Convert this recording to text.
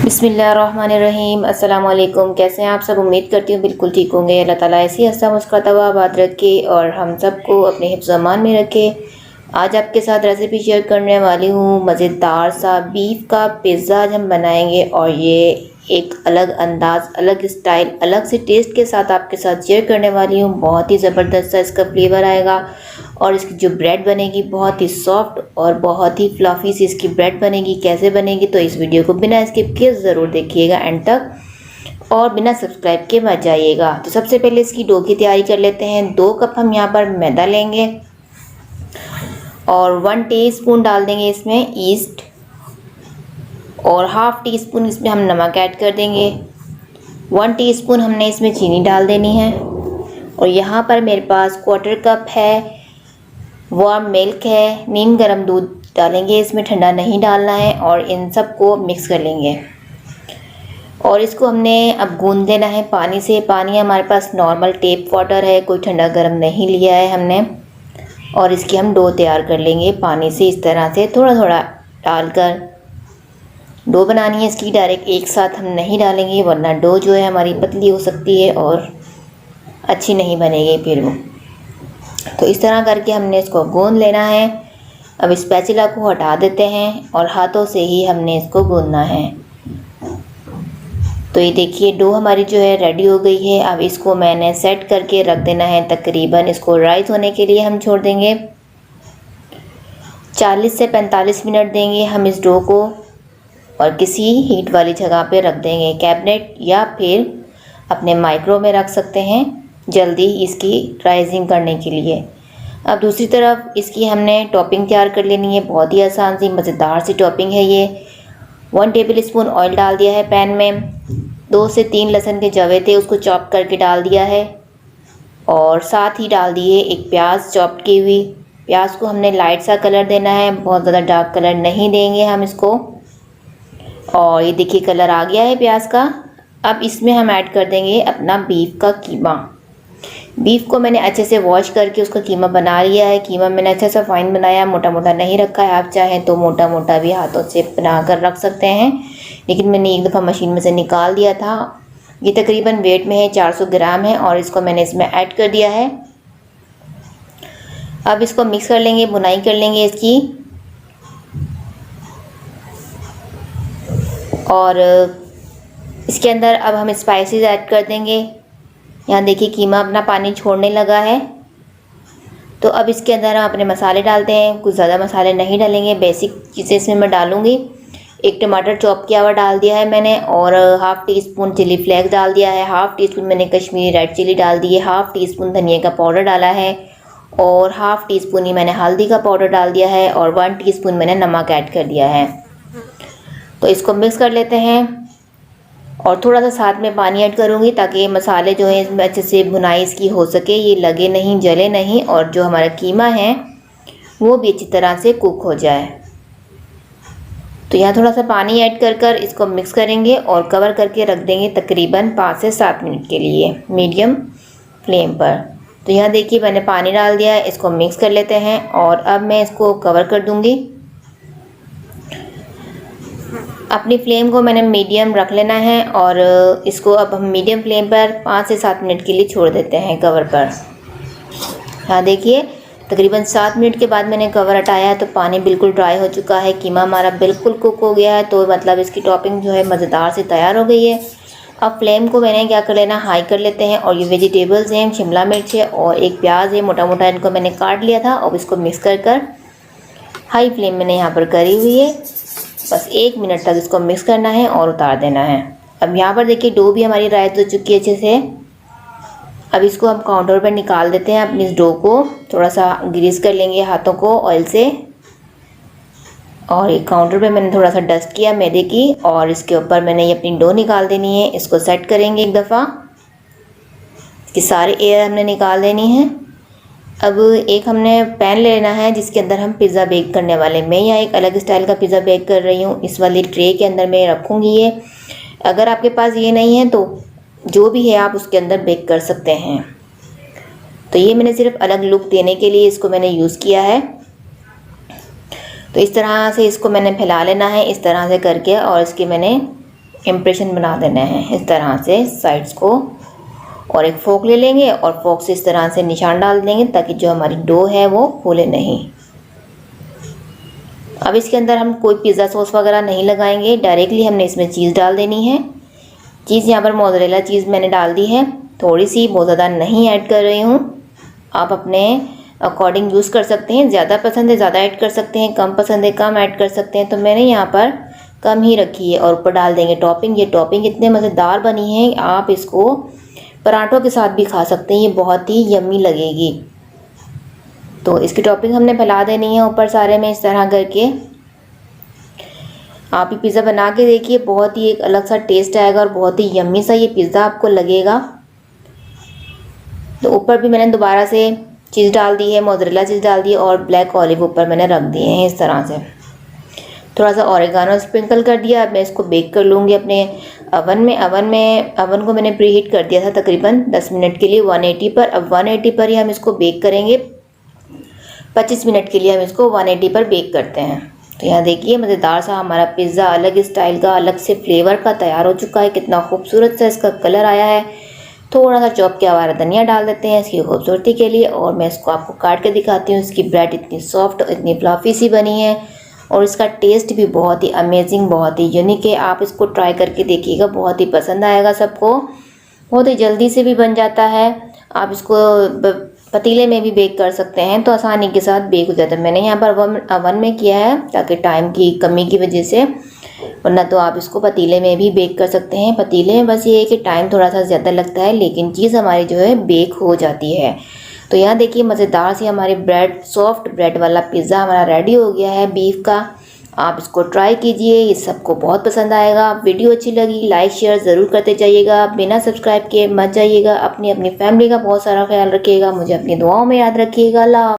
बिस्मिल्लाहिर्रहमानिर्रहीम। अस्सलाम वालेकुम। कैसे हैं आप सब? उम्मीद करती हूँ बिल्कुल ठीक होंगे। अल्लाह ताला ऐसी हंसता मुस्कुराता हुआ आबाद रखे और हम सबको अपने हिफ्ज़ अमान में रखे। आज आपके साथ रेसिपी शेयर करने वाली हूँ मज़ेदार सा बीफ का पिज़्ज़ा आज हम बनाएंगे और ये एक अलग अंदाज, अलग स्टाइल, अलग से टेस्ट के साथ आपके साथ शेयर करने वाली हूँ। बहुत ही ज़बरदस्त सा इसका फ्लेवर आएगा और इसकी जो ब्रेड बनेगी बहुत ही सॉफ्ट और बहुत ही फ्लफ़ी सी इसकी ब्रेड बनेगी। कैसे बनेगी तो इस वीडियो को बिना स्किप किए ज़रूर देखिएगा एंड तक और बिना सब्सक्राइब के मत जाइएगा। तो सबसे पहले इसकी डो की तैयारी कर लेते हैं। 2 कप हम यहाँ पर मैदा लेंगे और 1 टीस्पून डाल देंगे इसमें ईस्ट और हाफ़ टी स्पून इसमें हम नमक ऐड कर देंगे। 1 टीस्पून हमने इसमें चीनी डाल देनी है और यहाँ पर मेरे पास 1/4 कप है वार्म मिल्क है। नीम गर्म दूध डालेंगे इसमें, ठंडा नहीं डालना है और इन सब को मिक्स कर लेंगे और इसको हमने अब गूंद लेना है पानी से। पानी हमारे पास नॉर्मल टेप वाटर है, कोई ठंडा गर्म नहीं लिया है हमने। और इसकी हम डो तैयार कर लेंगे पानी से इस तरह से थोड़ा थोड़ा डालकर। डो बनानी है इसकी, डायरेक्ट एक साथ हम नहीं डालेंगे वरना डो जो है हमारी पतली हो सकती है और अच्छी नहीं बनेगी फिर वो। तो इस तरह करके हमने इसको गूंद लेना है। अब स्पैचुला को हटा देते हैं और हाथों से ही हमने इसको गूंदना है। तो ये देखिए डो हमारी जो है रेडी हो गई है। अब इसको मैंने सेट करके रख देना है। तकरीबन इसको राइस होने के लिए हम छोड़ देंगे 40 से 45 मिनट देंगे हम इस डो को और किसी हीट वाली जगह पे रख देंगे, कैबिनेट या फिर अपने माइक्रो में रख सकते हैं जल्दी इसकी राइजिंग करने के लिए। अब दूसरी तरफ इसकी हमने टॉपिंग तैयार कर लेनी है। बहुत ही आसान सी मज़ेदार सी टॉपिंग है ये। 1 टेबल स्पून ऑयल डाल दिया है पैन में। 2 से 3 लहसुन के जवे थे उसको चॉप करके डाल दिया है और साथ ही डाल दिए एक प्याज चॉप की हुई। प्याज को हमने लाइट सा कलर देना है, बहुत ज़्यादा डार्क कलर नहीं देंगे हम इसको। और ये देखिए कलर आ गया है प्याज का। अब इसमें हम ऐड कर देंगे अपना बीफ का कीमा। बीफ को मैंने अच्छे से वॉश करके उसका कीमा बना लिया है। कीमा मैंने अच्छा सा फाइन बनाया, मोटा मोटा नहीं रखा है। आप चाहें तो मोटा मोटा भी हाथों से बना कर रख सकते हैं, लेकिन मैंने एक दफ़ा मशीन में से निकाल दिया था। ये तकरीबन वेट में है 400 ग्राम है और इसको मैंने इसमें ऐड कर दिया है। अब इसको मिक्स कर लेंगे, बुनाई कर लेंगे इसकी। और इसके अंदर अब हम स्पाइसेस ऐड कर देंगे। यहाँ देखिए कीमा अपना पानी छोड़ने लगा है। तो अब इसके अंदर हम अपने मसाले डालते हैं। कुछ ज़्यादा मसाले नहीं डालेंगे, बेसिक चीज़ें इसमें मैं डालूँगी। एक टमाटर चॉप किया हुआ डाल दिया है मैंने और half teaspoon chilli flakes डाल दिया है। हाफ़ टी स्पून मैंने कश्मीरी रेड चिली डाल दी है। हाफ़ टी स्पून धनिया का पाउडर डाला है और हाफ़ टी स्पून ही मैंने हल्दी का पाउडर डाल दिया है और 1 टीस्पून मैंने नमक ऐड कर दिया है। तो इसको मिक्स कर लेते हैं और थोड़ा सा साथ में पानी ऐड करूँगी ताकि ये मसाले जो हैं इसमें अच्छे से भुनाई इसकी हो सके, ये लगे नहीं, जले नहीं और जो हमारा कीमा है वो भी अच्छी तरह से कुक हो जाए। तो यहाँ थोड़ा सा पानी ऐड कर इसको मिक्स करेंगे और कवर करके रख देंगे तकरीबन 5 से 7 मिनट के लिए मीडियम फ्लेम पर। तो यहाँ देखिए मैंने पानी डाल दिया है, इसको मिक्स कर लेते हैं और अब मैं इसको कवर कर दूँगी। अपनी फ्लेम को मैंने मीडियम रख लेना है और इसको अब हम मीडियम फ्लेम पर 5 से 7 मिनट के लिए छोड़ देते हैं कवर पर। हाँ देखिए तकरीबन 7 मिनट के बाद मैंने कवर हटाया है तो पानी बिल्कुल ड्राई हो चुका है, कीमा हमारा बिल्कुल कुक हो गया है। तो मतलब इसकी टॉपिंग जो है मज़ेदार से तैयार हो गई है। अब फ्लेम को मैंने क्या कर लेना, हाई कर लेते हैं और ये वेजिटेबल्स हैं, शिमला मिर्च है और एक प्याज है मोटा मोटा, इनको मैंने काट लिया था और इसको मिक्स कर हाई फ्लेम मैंने यहाँ पर करी हुई है। बस 1 मिनट तक इसको मिक्स करना है और उतार देना है। अब यहाँ पर देखिए डो भी हमारी राइस हो चुकी है अच्छे से। अब इसको हम काउंटर पर निकाल देते हैं। अपनी इस डो को थोड़ा सा ग्रीस कर लेंगे हाथों को ऑयल से और एक काउंटर पे मैंने थोड़ा सा डस्ट किया मैदे की और इसके ऊपर मैंने ये अपनी डो निकाल देनी है। इसको सेट करेंगे एक दफ़ा, इसकी सारी एयर हमने निकाल देनी है। अब एक हमने पैन लेना है जिसके अंदर हम पिज़्ज़ा बेक करने वाले। मैं यहाँ एक अलग स्टाइल का पिज़्ज़ा बेक कर रही हूँ। इस वाली ट्रे के अंदर मैं रखूँगी ये। अगर आपके पास ये नहीं है तो जो भी है आप उसके अंदर बेक कर सकते हैं। तो ये मैंने सिर्फ अलग लुक देने के लिए इसको मैंने यूज़ किया है। तो इस तरह से इसको मैंने फैला लेना है इस तरह से करके और इसके मैंने इम्प्रेशन बना देना है इस तरह से साइड्स को, और एक फोक ले लेंगे और फोक से इस तरह से निशान डाल देंगे ताकि जो हमारी डो है वो फूले नहीं। अब इसके अंदर हम कोई पिज़्ज़ा सॉस वगैरह नहीं लगाएंगे, डायरेक्टली हमने इसमें चीज़ डाल देनी है। चीज़ यहाँ पर मोज़रेला चीज़ मैंने डाल दी है, थोड़ी सी, बहुत ज़्यादा नहीं ऐड कर रही हूँ। आप अपने अकॉर्डिंग यूज़ कर सकते हैं, ज़्यादा पसंद है ज़्यादा ऐड कर सकते हैं, कम पसंद है कम ऐड कर सकते हैं। तो मैंने यहाँ पर कम ही रखी है। और ऊपर डाल देंगे टॉपिंग। ये टॉपिंग इतने मज़ेदार बनी है, आप इसको पराठों के साथ भी खा सकते हैं, ये बहुत ही यम्मी लगेगी। तो इसकी टॉपिंग हमने फैला देनी है ऊपर सारे में इस तरह करके। आप ये पिज़्ज़ा बना के देखिए, बहुत ही एक अलग सा टेस्ट आएगा और बहुत ही यम्मी सा ये पिज़्ज़ा आपको लगेगा। तो ऊपर भी मैंने दोबारा से चीज़ डाल दी है, मोज़रेला चीज़ डाल दी है और ब्लैक ऑलिव ऊपर मैंने रख दिए हैं इस तरह से। थोड़ा सा ऑरिगानो स्प्रिंकल कर दिया। अब मैं इसको बेक कर लूँगी अपने अवन को मैंने प्री हीट कर दिया था तकरीबन 10 मिनट के लिए 180 पर। अब 180 पर ही हम इसको बेक करेंगे, 25 मिनट के लिए हम इसको 180 पर बेक करते हैं। तो यहाँ देखिए मज़ेदार सा हमारा पिज़्ज़ा अलग स्टाइल का, अलग से फ्लेवर का तैयार हो चुका है। कितना खूबसूरत सा इसका कलर आया है। थोड़ा सा चॉप किया हुआ धनिया डाल देते हैं इसकी खूबसूरती के लिए। और मैं इसको आपको काट के दिखाती हूँ। इसकी ब्रेड इतनी सॉफ्ट, इतनी फ्लफी सी बनी है और इसका टेस्ट भी बहुत ही अमेजिंग, बहुत ही यूनिक है। आप इसको ट्राई करके देखिएगा, बहुत ही पसंद आएगा सबको। बहुत ही जल्दी से भी बन जाता है। आप इसको पतीले में भी बेक कर सकते हैं तो आसानी के साथ बेक हो जाता है। मैंने यहाँ पर अवन में किया है ताकि टाइम की कमी की वजह से, वरना तो आप इसको पतीले में भी बेक कर सकते हैं। पतीले में बस ये है कि टाइम थोड़ा सा ज़्यादा लगता है, लेकिन चीज़ हमारी जो है बेक हो जाती है। तो यहाँ देखिए मज़ेदार सी हमारी ब्रेड, सॉफ्ट ब्रेड वाला पिज़्ज़ा हमारा रेडी हो गया है बीफ का। आप इसको ट्राई कीजिए, ये सबको बहुत पसंद आएगा। वीडियो अच्छी लगी लाइक शेयर ज़रूर करते जाइएगा, बिना सब्सक्राइब किए मत जाइएगा। अपनी फैमिली का बहुत सारा ख्याल रखिएगा, मुझे अपनी दुआओं में याद रखिएगा। अल्लाह।